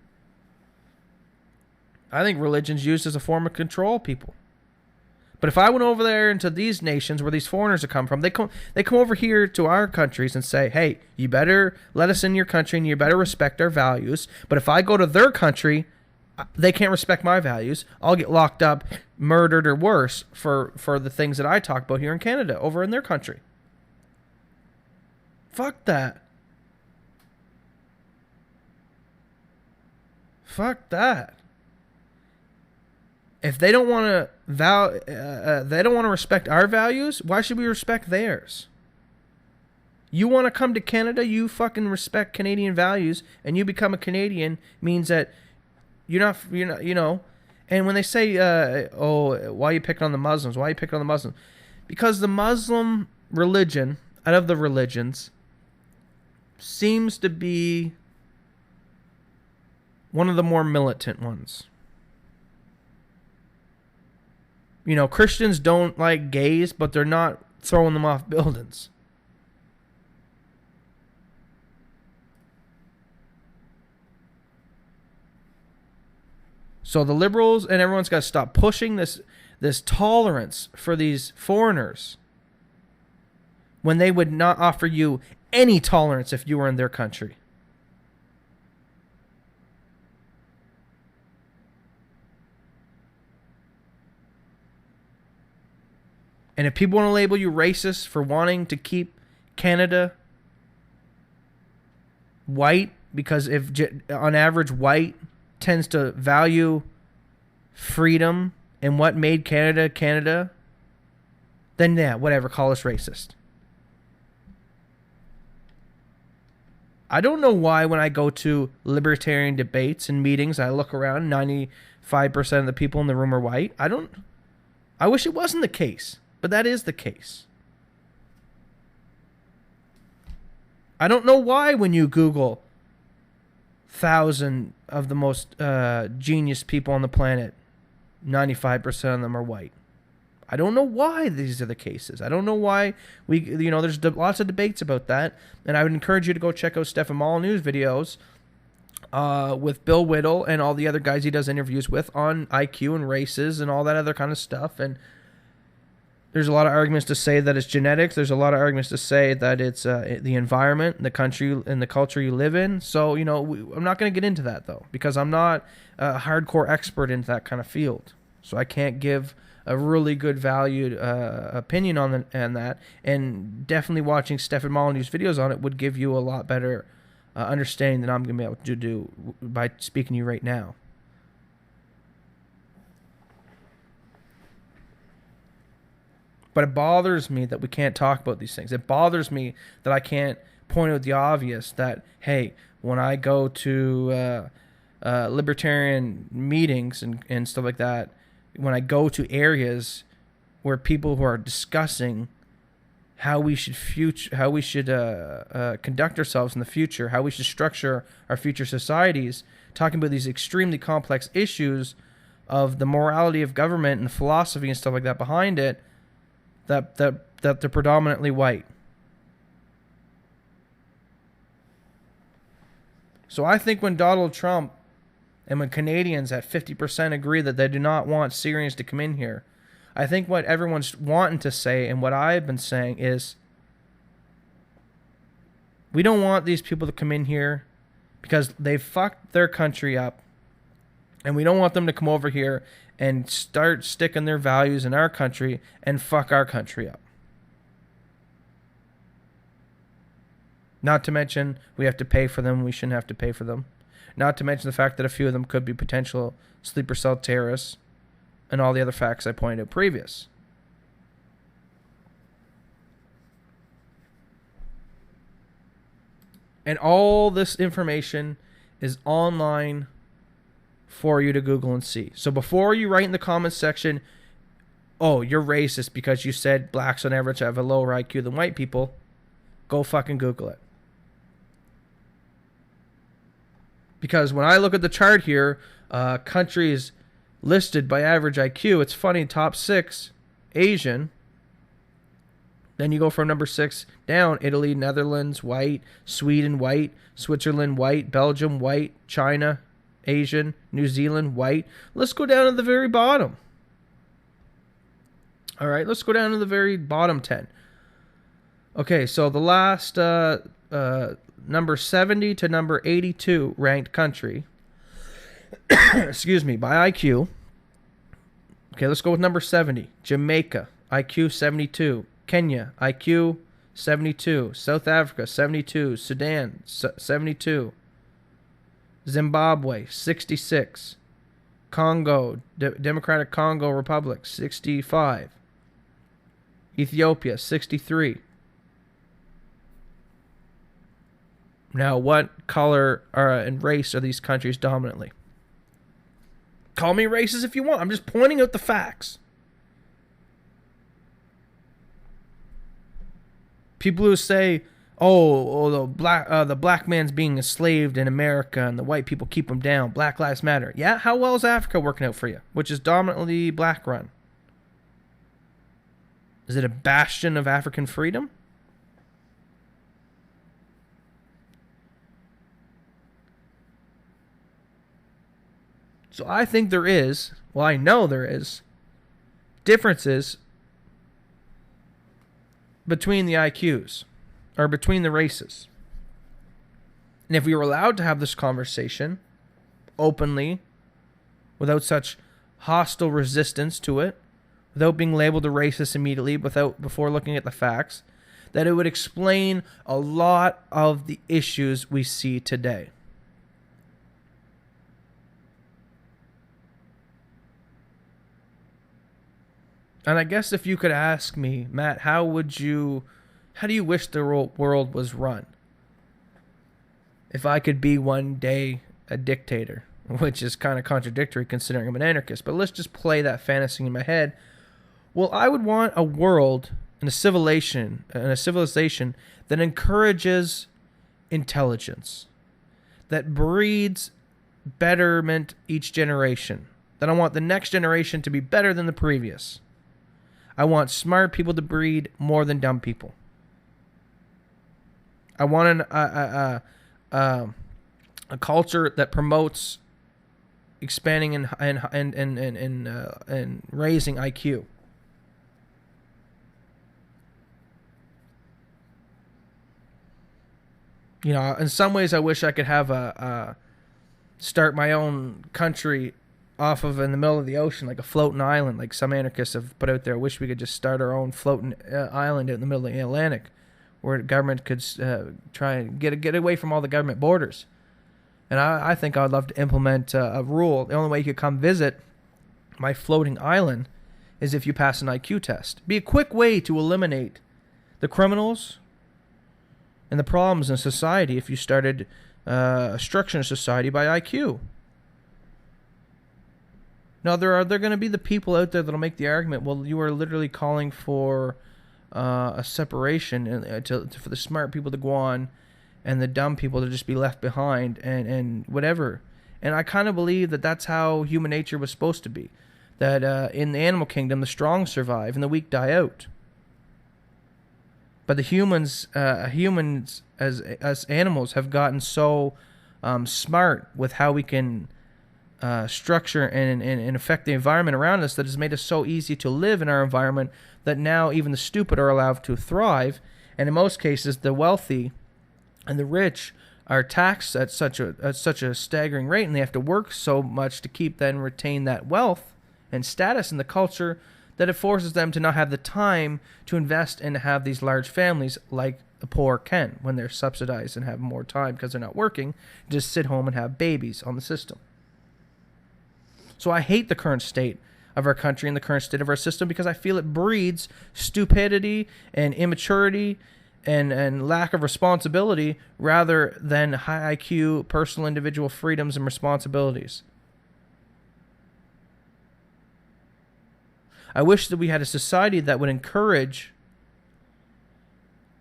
I think religion's used as a form of control people. But if I went over there into these nations where these foreigners have come from, they come over here to our countries and say, hey, you better let us in your country and you better respect our values. But if I go to their country, they can't respect my values. I'll get locked up, murdered, or worse for the things that I talk about here in Canada, over in their country. Fuck that. Fuck that. If they don't want to respect our values, why should we respect theirs? You want to come to Canada, you fucking respect Canadian values, and you become a Canadian, means that you're not, you know. And when they say, why are you picking on the Muslims? Why are you picking on the Muslims? Because the Muslim religion, out of the religions, seems to be one of the more militant ones. You know, Christians don't like gays, but they're not throwing them off buildings. So the liberals and everyone's got to stop pushing this tolerance for these foreigners when they would not offer you any tolerance if you were in their country. And if people want to label you racist for wanting to keep Canada white, because if on average white tends to value freedom and what made Canada Canada, then yeah, whatever, call us racist. I don't know why when I go to libertarian debates and meetings, I look around, 95% of the people in the room are white. I wish it wasn't the case. But that is the case. I don't know why when you Google 1,000 of the most genius people on the planet, 95% of them are white. I don't know why these are the cases. I don't know why there's lots of debates about that. And I would encourage you to go check out Stefan Molyneux's videos with Bill Whittle and all the other guys he does interviews with on IQ and races and all that other kind of stuff. And there's a lot of arguments to say that it's genetics. There's a lot of arguments to say that it's the environment, the country, and the culture you live in. So, I'm not going to get into that, though, because I'm not a hardcore expert into that kind of field. So I can't give a really good valued opinion on that. And definitely watching Stefan Molyneux's videos on it would give you a lot better understanding than I'm going to be able to do by speaking to you right now. But it bothers me that we can't talk about these things. It bothers me that I can't point out the obvious that, hey, when I go to libertarian meetings and stuff like that, when I go to areas where people who are discussing how we should conduct ourselves in the future, how we should structure our future societies, talking about these extremely complex issues of the morality of government and philosophy and stuff like that behind it, that they're predominantly white. So I think when Donald Trump and when Canadians at 50% agree that they do not want Syrians to come in here, I think what everyone's wanting to say and what I've been saying is we don't want these people to come in here because they fucked their country up, and we don't want them to come over here and start sticking their values in our country and fuck our country up. Not to mention we have to pay for them when we shouldn't have to pay for them. Not to mention the fact that a few of them could be potential sleeper cell terrorists and all the other facts I pointed out previous. And all this information is online for you to Google and see. So before you write in the comments section, oh, you're racist because you said blacks on average have a lower IQ than white people, go fucking Google it. Because when I look at the chart here, countries listed by average IQ, it's funny, top 6, Asian. Then you go from number 6 down, Italy, Netherlands, white, Sweden, white, Switzerland, white, Belgium, white, China, Asian, New Zealand, white. Let's go down to the very bottom. All right, let's go down to the very bottom 10. Okay, so the last number 70 to number 82 ranked country, excuse me, by IQ. Okay, let's go with number 70. Jamaica, IQ 72. Kenya, IQ 72. South Africa, 72. Sudan, 72. Zimbabwe, 66. Congo, Democratic Congo Republic, 65. Ethiopia, 63. Now, what color and race are these countries dominantly? Call me racist if you want. I'm just pointing out the facts. People who say, "Oh, the black man's being enslaved in America, and the white people keep him down. Black Lives Matter." Yeah, how well is Africa working out for you, which is dominantly black run? Is it a bastion of African freedom? So I think there is, well, I know there is, differences between the IQs, or between the races. And if we were allowed to have this conversation openly, without such hostile resistance to it, without being labeled a racist immediately, before looking at the facts, that it would explain a lot of the issues we see today. And I guess if you could ask me, Matt, how do you wish the world was run? If I could be one day a dictator, which is kind of contradictory considering I'm an anarchist, but let's just play that fantasy in my head. Well, I would want a world and a civilization that encourages intelligence, that breeds betterment each generation. That I want the next generation to be better than the previous. I want smart people to breed more than dumb people. I want a culture that promotes expanding and raising IQ. You know, in some ways, I wish I could have start my own country off of in the middle of the ocean, like a floating island, like some anarchists have put out there. I wish we could just start our own floating island out in the middle of the Atlantic, where the government could try and get away from all the government borders. And I think I would love to implement a rule. The only way you could come visit my floating island is if you pass an IQ test. Be a quick way to eliminate the criminals and the problems in society if you started structuring society by IQ. Now, there are going to be the people out there that'll make the argument, well, you are literally calling for a separation for the smart people to go on and the dumb people to just be left behind and whatever. And I kind of believe that that's how human nature was supposed to be. That in the animal kingdom, the strong survive and the weak die out. But the humans as animals have gotten so smart with how we can structure and affect the environment around us that has made it so easy to live in our environment that now even the stupid are allowed to thrive. And in most cases, the wealthy and the rich are taxed at such a staggering rate, and they have to work so much to keep and retain that wealth and status in the culture that it forces them to not have the time to invest and have these large families like the poor can when they're subsidized and have more time because they're not working, just sit home and have babies on the system. So I hate the current state of our country and the current state of our system because I feel it breeds stupidity and immaturity and lack of responsibility rather than high IQ, personal individual freedoms and responsibilities. I wish that we had a society that would encourage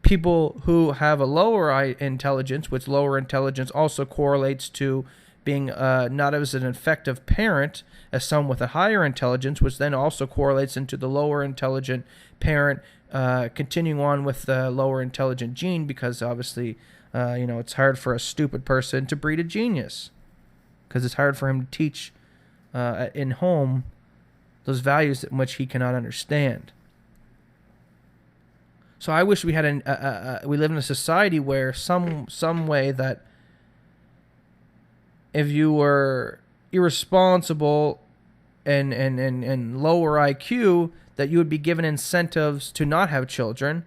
people who have a lower intelligence, which lower intelligence also correlates to being not as an effective parent as some with a higher intelligence, which then also correlates into the lower intelligent parent continuing on with the lower intelligent gene, because obviously, it's hard for a stupid person to breed a genius because it's hard for him to teach in home those values in which he cannot understand. So I wish we had we live in a society where some way that if you were irresponsible and lower IQ, that you would be given incentives to not have children,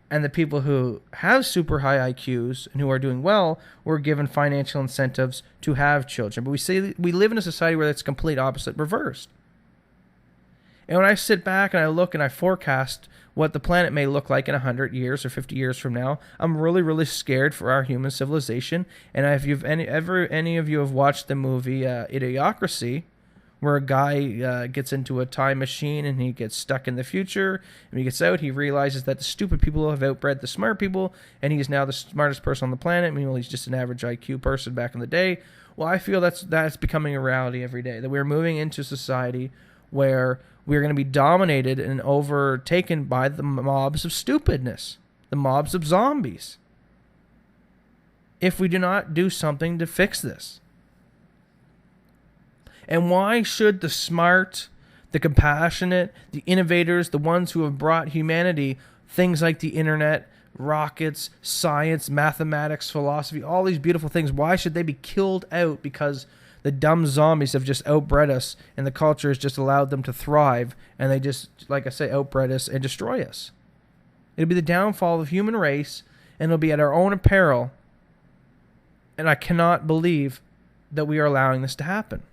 and the people who have super high IQs and who are doing well were given financial incentives to have children. But we live in a society where it's complete opposite, reversed. And when I sit back and I look and I forecast what the planet may look like in 100 years or 50 years from now, I'm really, really scared for our human civilization. And if any of you have watched the movie Idiocracy, where a guy gets into a time machine and he gets stuck in the future, and when he gets out, he realizes that the stupid people have outbred the smart people, and he's now the smartest person on the planet. Meanwhile, he's just an average IQ person back in the day. Well, I feel that's becoming a reality every day, that we're moving into a society where we're going to be dominated and overtaken by the mobs of stupidness, the mobs of zombies, if we do not do something to fix this. And why should the smart, the compassionate, the innovators, the ones who have brought humanity things like the internet, rockets, science, mathematics, philosophy, all these beautiful things, why should they be killed out because the dumb zombies have just outbred us and the culture has just allowed them to thrive, and they just, like I say, outbred us and destroy us? It'll be the downfall of the human race, and it'll be at our own peril. And I cannot believe that we are allowing this to happen.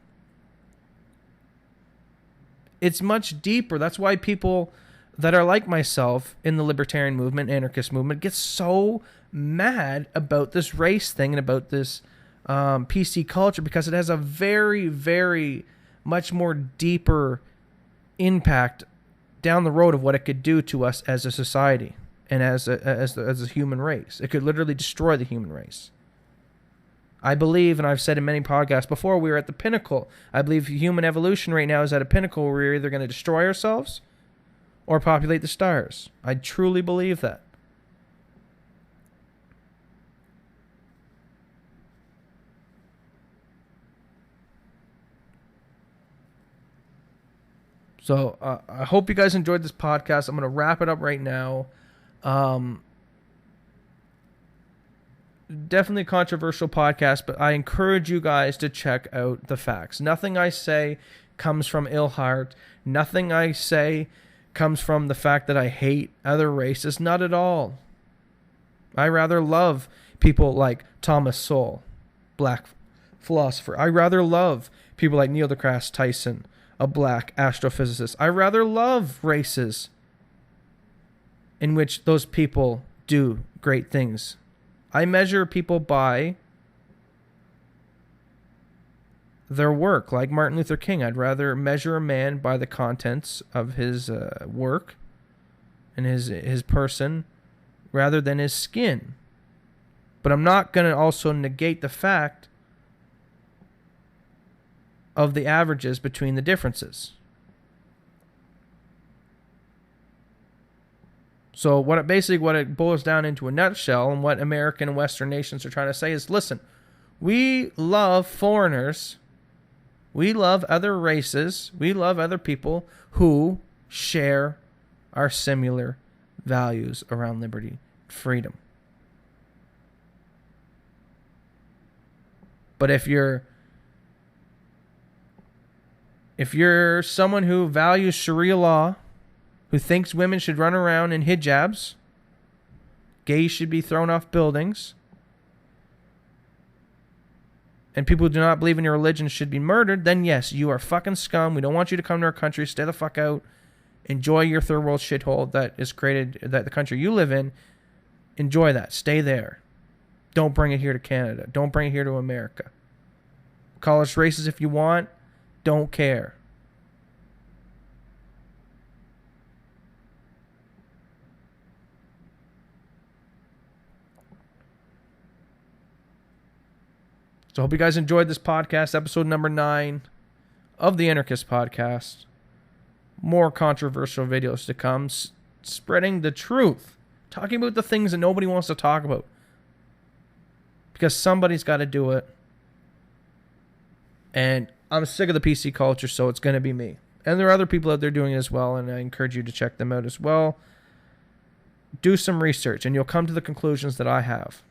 It's much deeper. That's why people that are like myself in the libertarian movement, anarchist movement, get so mad about this race thing and about this PC culture, because it has a very, very much more deeper impact down the road of what it could do to us as a society and as a human race. It could literally destroy the human race. I believe, and I've said in many podcasts before, we're at the pinnacle. I believe human evolution right now is at a pinnacle where we're either going to destroy ourselves or populate the stars. I truly believe that. So I hope you guys enjoyed this podcast. I'm going to wrap it up right now. definitely a controversial podcast, but I encourage you guys to check out the facts. Nothing I say comes from ill heart. Nothing I say comes from the fact that I hate other races. Not at all. I rather love people like Thomas Sowell, black philosopher. I rather love people like Neil deGrasse Tyson, a black astrophysicist. I rather love races in which those people do great things. I measure people by their work, like Martin Luther King. I'd rather measure a man by the contents of his work and his person rather than his skin. But I'm not going to also negate the fact of the averages between the differences. So what it boils down into a nutshell, and what American and Western nations are trying to say is, listen, we love foreigners, we love other races, we love other people who share our similar values around liberty, freedom. But if you're someone who values Sharia law, who thinks women should run around in hijabs, gays should be thrown off buildings, and people who do not believe in your religion should be murdered, then yes, you are fucking scum. We don't want you to come to our country. Stay the fuck out. Enjoy your third world shithole that is created, that the country you live in. Enjoy that. Stay there. Don't bring it here to Canada. Don't bring it here to America. Call us racist if you want. Don't care. So I hope you guys enjoyed this podcast, episode number 9 of the Anarchist podcast. More controversial videos to come, spreading the truth, talking about the things that nobody wants to talk about. Because somebody's got to do it. And I'm sick of the PC culture, so it's going to be me. And there are other people out there doing it as well, and I encourage you to check them out as well. Do some research, and you'll come to the conclusions that I have.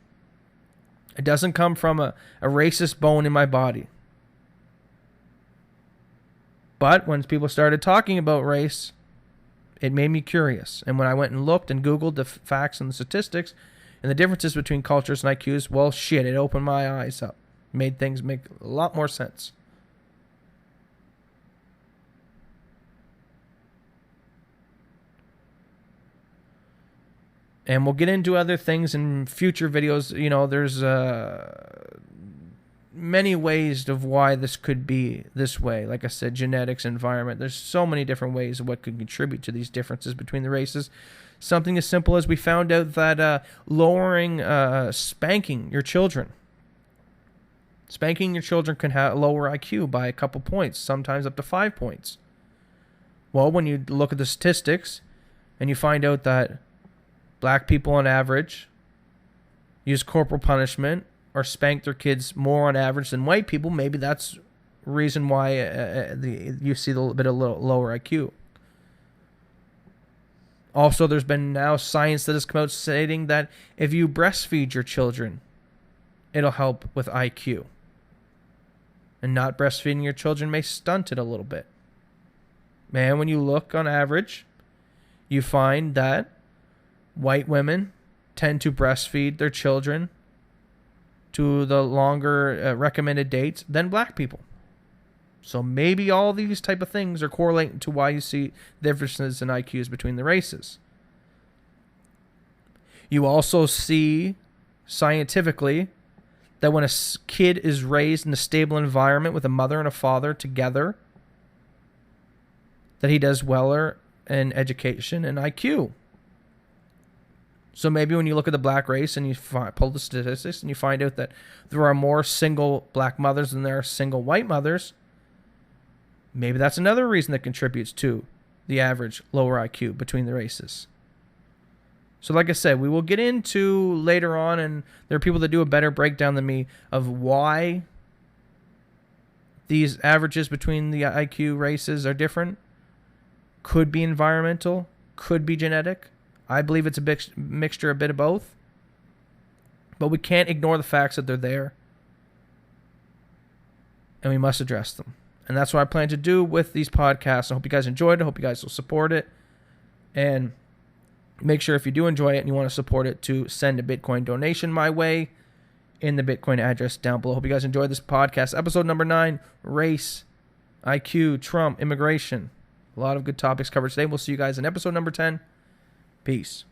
It doesn't come from a racist bone in my body. But when people started talking about race, it made me curious. And when I went and looked and Googled the facts and the statistics and the differences between cultures and IQs, well, shit, it opened my eyes up. Made things make a lot more sense. And we'll get into other things in future videos. You know, there's many ways of why this could be this way. Like I said, genetics, environment. There's so many different ways of what could contribute to these differences between the races. Something as simple as we found out that lowering spanking your children. Spanking your children can lower IQ by a couple points, sometimes up to 5 points. Well, when you look at the statistics and you find out that black people on average use corporal punishment or spank their kids more on average than white people, maybe that's the reason why you see a little bit of lower IQ. Also, there's been now science that has come out stating that if you breastfeed your children, it'll help with IQ. And not breastfeeding your children may stunt it a little bit. Man, when you look on average, you find that white women tend to breastfeed their children to the longer recommended dates than black people. So maybe all these type of things are correlating to why you see differences in IQs between the races. You also see scientifically that when a kid is raised in a stable environment with a mother and a father together, that he does well in education and IQ. So maybe when you look at the black race and you pull the statistics and you find out that there are more single black mothers than there are single white mothers, maybe that's another reason that contributes to the average lower IQ between the races. So like I said, we will get into later on, and there are people that do a better breakdown than me of why these averages between the IQ races are different. Could be environmental, could be genetic. I believe it's a mixture, a bit of both. But we can't ignore the facts that they're there. And we must address them. And that's what I plan to do with these podcasts. I hope you guys enjoyed it. I hope you guys will support it. And make sure if you do enjoy it and you want to support it to send a Bitcoin donation my way in the Bitcoin address down below. Hope you guys enjoyed this podcast. Episode number 9, race, IQ, Trump, immigration. A lot of good topics covered today. We'll see you guys in episode number 10. Peace.